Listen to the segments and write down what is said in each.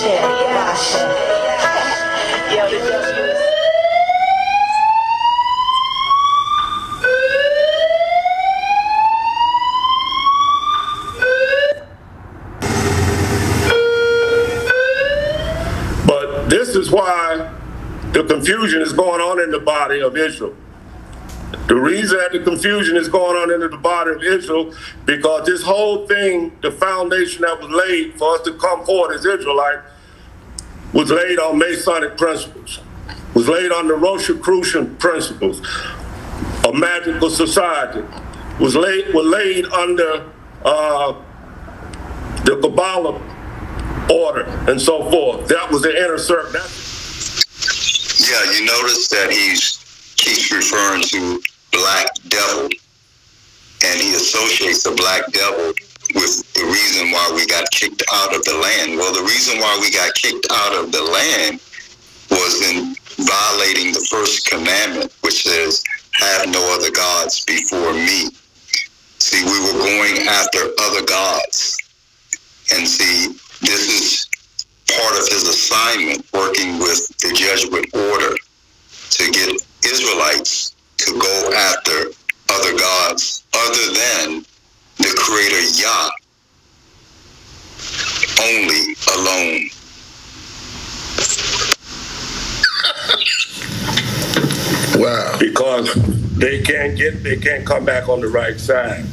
But this is why the confusion is going on in the body of Israel. The reason that the confusion is going on in the body of Israel, because this whole thing, the foundation that was laid for us to come forward as Israelites, was laid on Masonic principles, was laid on the Rosicrucian principles, a magical society, was laid under the Kabbalah order and so forth. That was the inner circle. Yeah, you notice that he keeps referring to black devil, and he associates the black devil with the reason why we got kicked out of the land. Well, the reason why we got kicked out of the land was in violating the first commandment, which says, have no other gods before me. See, we were going after other gods. And see, this is part of his assignment, working with the Jesuit order to get Israelites to go after other gods other than the creator Yah, only alone. Wow. Because they can't come back on the right side.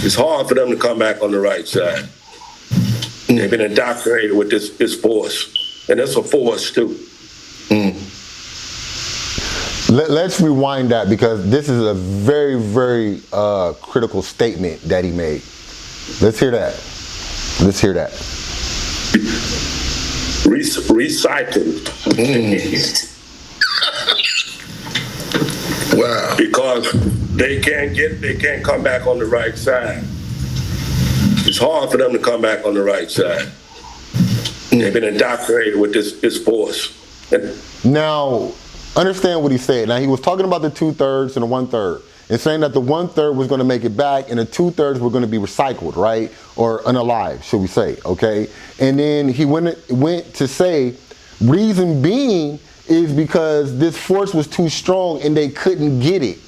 It's hard for them to come back on the right side. They've been indoctrinated with this force, and it's a force too. Let's rewind that, because this is a very, very critical statement that he made. Let's hear that. Let's hear that. Recycled. Wow. Because they can't come back on the right side. It's hard for them to come back on the right side. They've been indoctrinated with this force. Now, understand what he said. Now, he was talking about the 2/3 and the 1/3, and saying that the 1/3 was going to make it back, and the 2/3 were going to be recycled, right? Or unalive, should we say, okay? And then he went to say, reason being is because this force was too strong and they couldn't get it.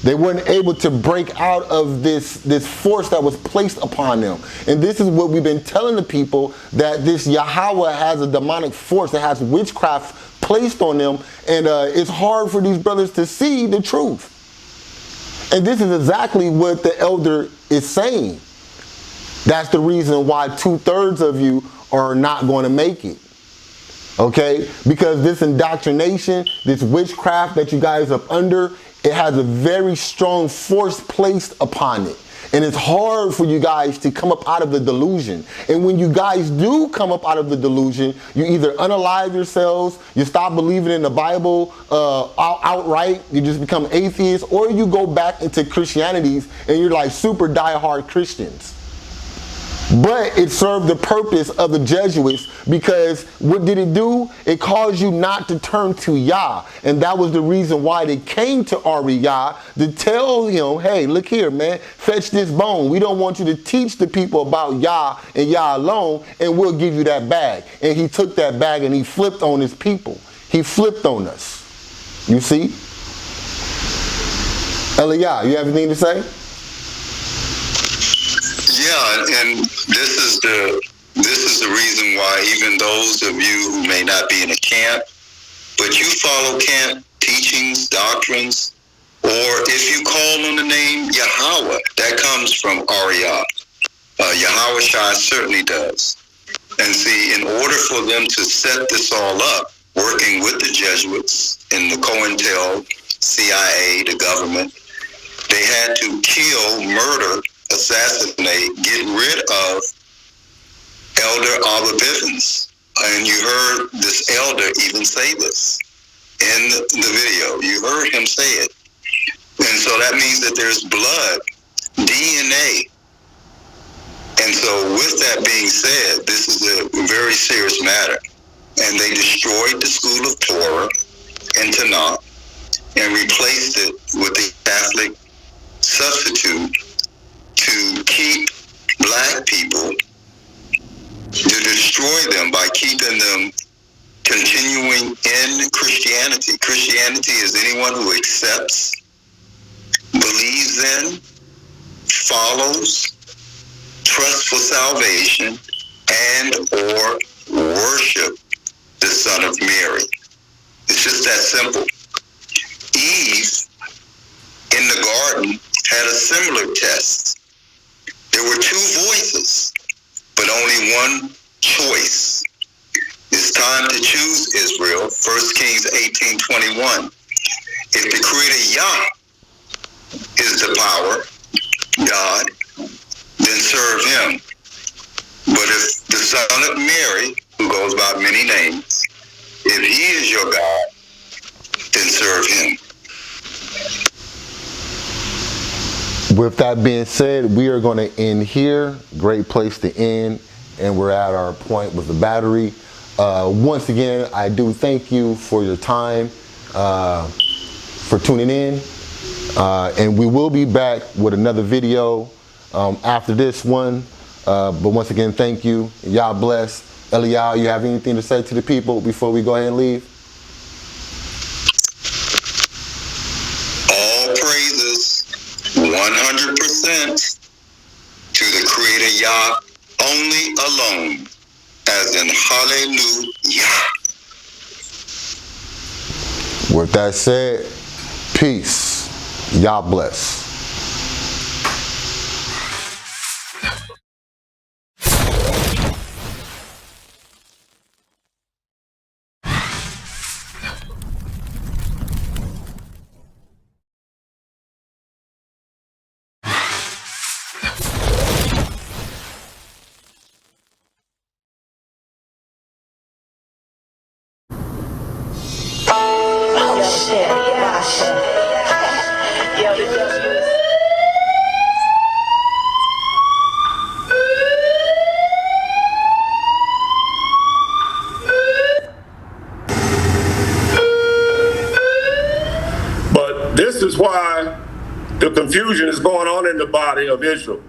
They weren't able to break out of this force that was placed upon them. And this is what we've been telling the people, that this Yahweh has a demonic force that has witchcraft placed on them, and it's hard for these brothers to see the truth. And this is exactly what the elder is saying. That's the reason why 2/3 of you are not going to make it. Okay? Because this indoctrination, this witchcraft that you guys are under, it has a very strong force placed upon it. And it's hard for you guys to come up out of the delusion. And when you guys do come up out of the delusion, you either unalive yourselves, you stop believing in the Bible outright, you just become atheists, or you go back into Christianity and you're like super diehard Christians. But it served the purpose of the Jesuits, because what did it do? It caused you not to turn to Yah. And that was the reason why they came to Yah, to tell him, hey, look here, man, fetch this bone. We don't want you to teach the people about Yah and Yah alone, and we'll give you that bag. And he took that bag and he flipped on his people. He flipped on us. You see? Eliah, you have anything to say? Yeah, and this is the reason why even those of you who may not be in a camp, but you follow camp teachings, doctrines, or if you call on the name Yahweh, that comes from Ariyah. Yahweh Shai certainly does. And see, in order for them to set this all up, working with the Jesuits in the COINTEL, CIA, the government, they had to kill, murder, assassinate, get rid of Elder Abba Bivens. And you heard this elder even say this in the video. You heard him say it. And so that means that there's blood, DNA. And so with that being said, this is a very serious matter. And they destroyed the school of Torah and Tanakh and replaced it with the Catholic substitute to keep black people to destroy them by keeping them continuing in Christianity. Christianity is anyone who accepts, believes in, follows, trusts for salvation, and or worship the Son of Mary. It's just that simple. Eve in the garden had a similar test. There were two voices, but only one choice. It's time to choose Israel. 1 Kings 18:21. If the Creator Yah is the power, God, then serve him. But if the Son of Mary, who goes by many names, if he is your God, then serve him. With that being said, we are going to end here. Great place to end. And we're at our point with the battery. Once again, I do thank you for your time, for tuning in. And we will be back with another video after this one. But once again, thank you. Y'all bless. Eliyahu, you have anything to say to the people before we go ahead and leave? All praises, 100% to the Creator Yah, only alone, as in hallelujah. With that said, peace. Y'all bless. But this is why the confusion is going on in the body of Israel.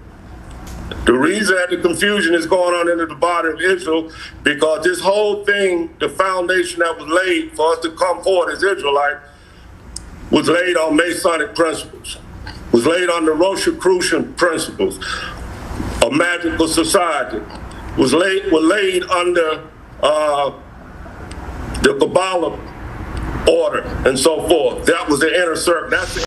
The reason that the confusion is going on in the body of Israel, because this whole thing, the foundation that was laid for us to come forward as Israelites, was laid on Masonic principles, was laid on the Rosicrucian principles, a magical society, was laid under the Kabbalah order and so forth. That was the inner circle. That's the